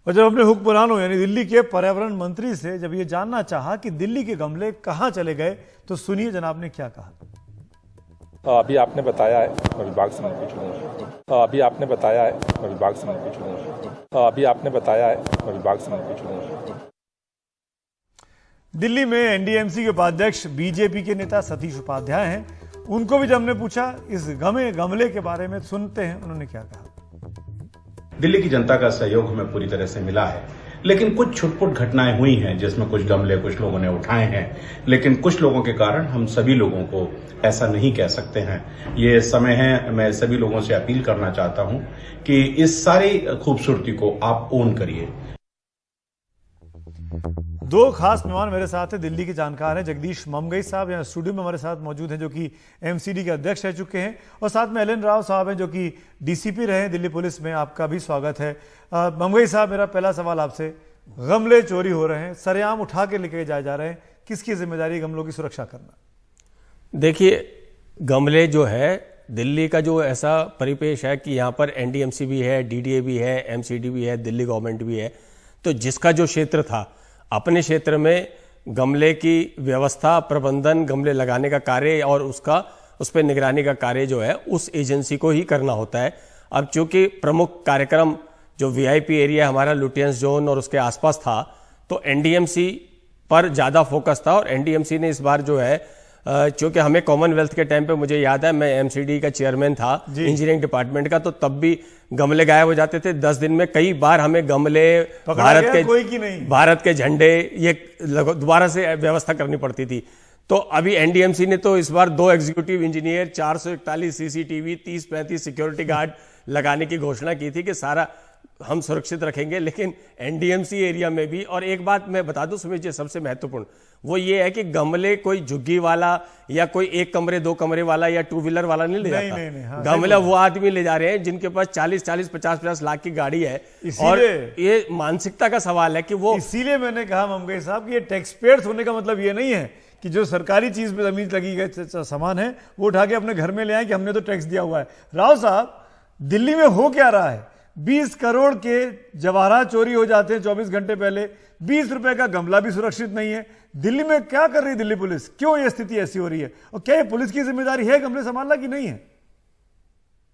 और जब अपने हुक्मरानों यानी दिल्ली के पर्यावरण मंत्री से जब ये जानना चाहा कि दिल्ली के गमले कहां चले गए, तो सुनिए जनाब ने क्या कहा। अभी आपने बताया है, मैं विभाग से पूछूंगा। अभी आपने बताया है, मैं विभाग से पूछूंगा। अभी आपने बताया है, मैं विभाग से पूछूंगा। दिल्ली में एनडीएमसी के उपाध्यक्ष बीजेपी के नेता सतीश उपाध्याय हैं, उनको भी जब हमने पूछा इस गमले के बारे में, सुनते हैं उन्होंने क्या कहा। दिल्ली की जनता का सहयोग हमें पूरी तरह से मिला है, लेकिन कुछ छुटपुट घटनाएं हुई हैं जिसमें कुछ गमले कुछ लोगों ने उठाए हैं, लेकिन कुछ लोगों के कारण हम सभी लोगों को ऐसा नहीं कह सकते हैं। ये समय है, मैं सभी लोगों से अपील करना चाहता हूं कि इस सारी खूबसूरती को आप ओन करिए। दो खास मेहमान मेरे साथ हैं, दिल्ली के जानकार हैं। जगदीश ममगई साहब यहाँ स्टूडियो में हमारे साथ मौजूद हैं, जो कि एमसीडी के अध्यक्ष रह चुके हैं, और साथ में एल एन राव साहब हैं जो कि डीसीपी रहे हैं दिल्ली पुलिस में। आपका भी स्वागत है। ममगई साहब, मेरा पहला सवाल आपसे, गमले चोरी हो रहे हैं, सरेआम उठा के लेके जाए जा रहे हैं, किसकी जिम्मेदारी गमलों की सुरक्षा करना? देखिए, गमले जो है, दिल्ली का जो ऐसा परिपेश है कि यहाँ पर एनडीएमसी भी है, डीडीए भी है, एमसीडी भी है, दिल्ली गवर्नमेंट भी है, तो जिसका जो क्षेत्र था, अपने क्षेत्र में गमले की व्यवस्था, प्रबंधन, गमले लगाने का कार्य और उस पर निगरानी का कार्य जो है उस एजेंसी को ही करना होता है। अब चूंकि प्रमुख कार्यक्रम जो वीआईपी एरिया हमारा लुटियंस जोन और उसके आसपास था, तो एनडीएमसी पर ज़्यादा फोकस था, और एनडीएमसी ने इस बार जो है, चूंकि हमें कॉमनवेल्थ के टाइम पे, मुझे याद है मैं एमसीडी का चेयरमैन था इंजीनियरिंग डिपार्टमेंट का, तो तब भी गमले गायब हो जाते थे 10 दिन में। कई बार हमें गमले, भारत के झंडे, ये दोबारा से व्यवस्था करनी पड़ती थी। तो अभी एनडीएमसी ने तो इस बार 2 executive engineer, 441 CCTV, 30-35 security guard लगाने की घोषणा की थी कि सारा हम सुरक्षित रखेंगे। लेकिन एनडीएमसी एरिया में भी, और एक बात मैं बता दूं सुमित जी, सबसे महत्वपूर्ण वो ये है कि गमले कोई झुग्गी वाला या कोई 1 कमरे 2 कमरे वाला या 2 व्हीलर वाला नहीं ले जाता। हाँ, गमला वो आदमी ले जा रहे हैं जिनके पास 40-40, 50-50 लाख की गाड़ी है, और ये मानसिकता का सवाल है कि वो, इसीलिए मैंने कहा ममगई साहब कि ये टैक्स पेयर्स होने का मतलब ये नहीं है कि जो सरकारी चीज पे जमीन लगी गई सामान है वो उठा के अपने घर में ले आए कि हमने तो टैक्स दिया हुआ है। राव साहब, दिल्ली में हो क्या रहा है? 20 करोड़ के जवाहरात चोरी हो जाते हैं 24 घंटे पहले, 20 रुपए का गमला भी सुरक्षित नहीं है। दिल्ली में क्या कर रही है दिल्ली पुलिस? क्यों ये स्थिति ऐसी हो रही है, और क्या ये पुलिस की जिम्मेदारी है गमले संभालना कि नहीं है?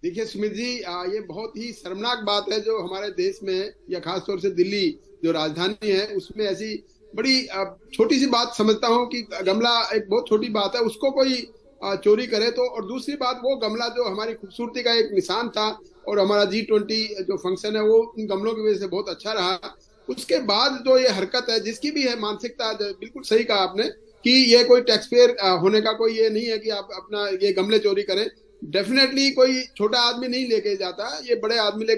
देखिए सुमित जी, ये बहुत ही शर्मनाक बात है जो हमारे देश में, या खासतौर से दिल्ली जो राजधानी है उसमें ऐसी बड़ी छोटी सी बात समझता हूँ कि गमला एक बहुत छोटी बात है, उसको कोई चोरी करे तो। और दूसरी बात, वो गमला जो हमारी खूबसूरती का एक निशान था, और हमारा G20 जो फंक्शन है वो इन गमलों की वजह से बहुत अच्छा रहा। उसके बाद जो ये हरकत है, जिसकी भी है मानसिकता, बिल्कुल सही कहा आपने कि ये कोई टैक्स पेयर होने का कोई ये नहीं है कि आप अपना ये गमले चोरी करें। डेफिनेटली कोई छोटा आदमी नहीं लेके जाता, ये बड़े आदमी ले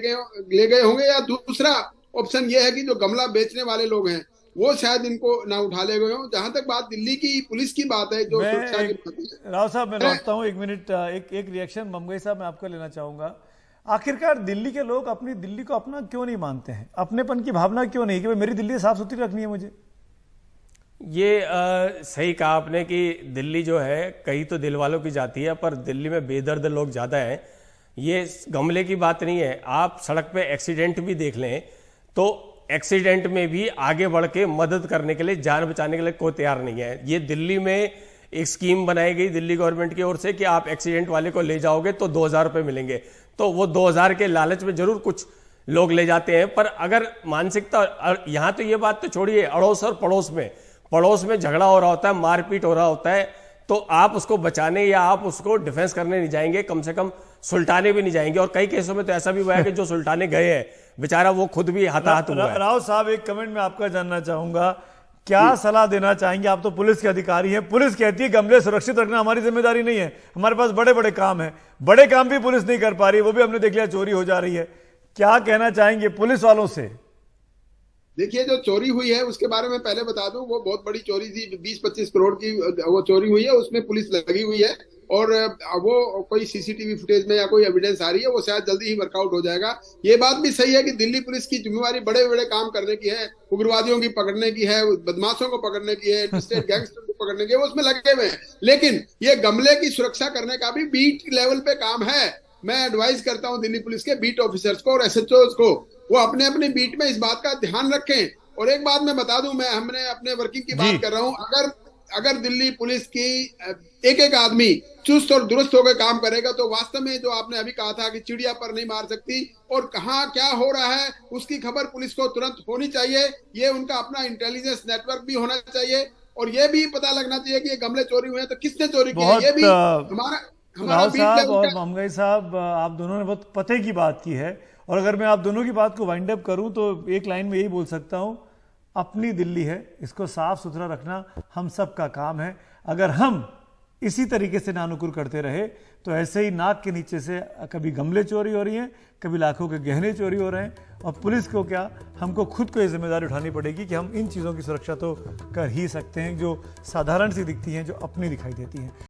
गए होंगे, या दूसरा ऑप्शन ये है कि जो गमला बेचने वाले लोग हैं वो शायद इनको ना उठा ले गए हो। जहां तक बात दिल्ली की पुलिस की बात है, जो सुरक्षा की बात है, राव साहब मैं लौटता हूं 1 मिनट, एक रिएक्शन ममगई साहब मैं आपका लेना चाहूंगा। आखिरकार दिल्ली के लोग अपनी दिल्ली को अपना क्यों नहीं मानते हैं? अपनेपन की भावना क्यों नहीं कि भाई मेरी दिल्ली साफ सुथरी रखनी है मुझे? ये सही कहा आपने कि दिल्ली जो है कहीं तो दिल वालों की जाती है, पर दिल्ली में बेदर्द लोग ज्यादा हैं। ये गमले की बात नहीं है, आप सड़क पे एक्सीडेंट भी देख लें तो एक्सीडेंट में भी आगे बढ़ के मदद करने के लिए, जान बचाने के लिए कोई तैयार नहीं है। ये दिल्ली में एक स्कीम बनाई गई दिल्ली गवर्नमेंट की ओर से कि आप एक्सीडेंट वाले को ले जाओगे तो 2000 रुपये मिलेंगे, तो वो 2000 के लालच में जरूर कुछ लोग ले जाते हैं। पर अगर मानसिकता, यहाँ तो ये बात तो छोड़िए, अड़ोस और पड़ोस में झगड़ा हो रहा होता है, मारपीट हो रहा होता है, तो आप उसको बचाने या आप उसको डिफेंस करने नहीं जाएंगे, कम से कम सुलटाने भी नहीं जाएंगे। और कई केसों में तो ऐसा भी हुआ है कि जो सुलटाने गए हैं बेचारा वो खुद भी हताहत हुआ है। राव साहब, एक कमेंट में आपका जानना चाहूंगा, क्या सलाह देना चाहेंगे? आप तो पुलिस के अधिकारी हैं, पुलिस कहती है गमले सुरक्षित रखना हमारी जिम्मेदारी नहीं है, हमारे पास बड़े बड़े काम है, बड़े काम भी पुलिस नहीं कर पा रही, वो भी हमने देख लिया चोरी हो जा रही है। क्या कहना चाहेंगे पुलिस वालों से? देखिए, जो चोरी हुई है उसके बारे में पहले बता दूं, वो बहुत बड़ी चोरी थी, 20-25 करोड़ की वो चोरी हुई है, उसमें पुलिस लगी हुई है, और वो कोई सीसीटीवी फुटेज में या कोई एविडेंस आ रही है, वो शायद जल्दी ही वर्कआउट हो जाएगा। ये बात भी सही है कि दिल्ली पुलिस की जिम्मेवारी बड़े बड़े काम करने की है, उग्रवादियों की पकड़ने की है, बदमाशों को पकड़ने की है, स्टेट गैंगस्टर को पकड़ने की है, वो उसमें लगे हुए हैं। लेकिन ये गमले की सुरक्षा करने का भी बीट लेवल पे काम है। मैं एडवाइस करता हूं दिल्ली पुलिस के बीट ऑफिसर्स को और SHOs को वो अपने अपने बीट में इस बात का ध्यान रखें। और एक बात मैं बता दूं, मैं हमने अपने वर्किंग की बात कर रहा हूं, अगर दिल्ली पुलिस की एक एक आदमी चुस्त और दुरुस्त होकर काम करेगा तो वास्तव में जो आपने अभी कहा था कि चिड़िया पर नहीं मार सकती और कहाँ क्या हो रहा है उसकी खबर पुलिस को तुरंत होनी चाहिए। ये उनका अपना इंटेलिजेंस नेटवर्क भी होना चाहिए और ये भी पता लगना चाहिए कि ये गमले चोरी हुए हैं तो किसने चोरी किए, ये भी हमारा राव साहब और ममगई साहब, आप दोनों ने बहुत पते की बात की है। और अगर मैं आप दोनों की बात को वाइंड अप करूं तो एक लाइन में यही बोल सकता हूं, अपनी दिल्ली है, इसको साफ सुथरा रखना हम सब का काम है। अगर हम इसी तरीके से नानुकुर करते रहे तो ऐसे ही नाक के नीचे से कभी गमले चोरी हो रही हैं, कभी लाखों के गहने चोरी हो रहे हैं। और पुलिस को क्या, हमको खुद को ये जिम्मेदारी उठानी पड़ेगी कि हम इन चीज़ों की सुरक्षा तो कर ही सकते हैं जो साधारण सी दिखती हैं, जो अपनी दिखाई देती हैं।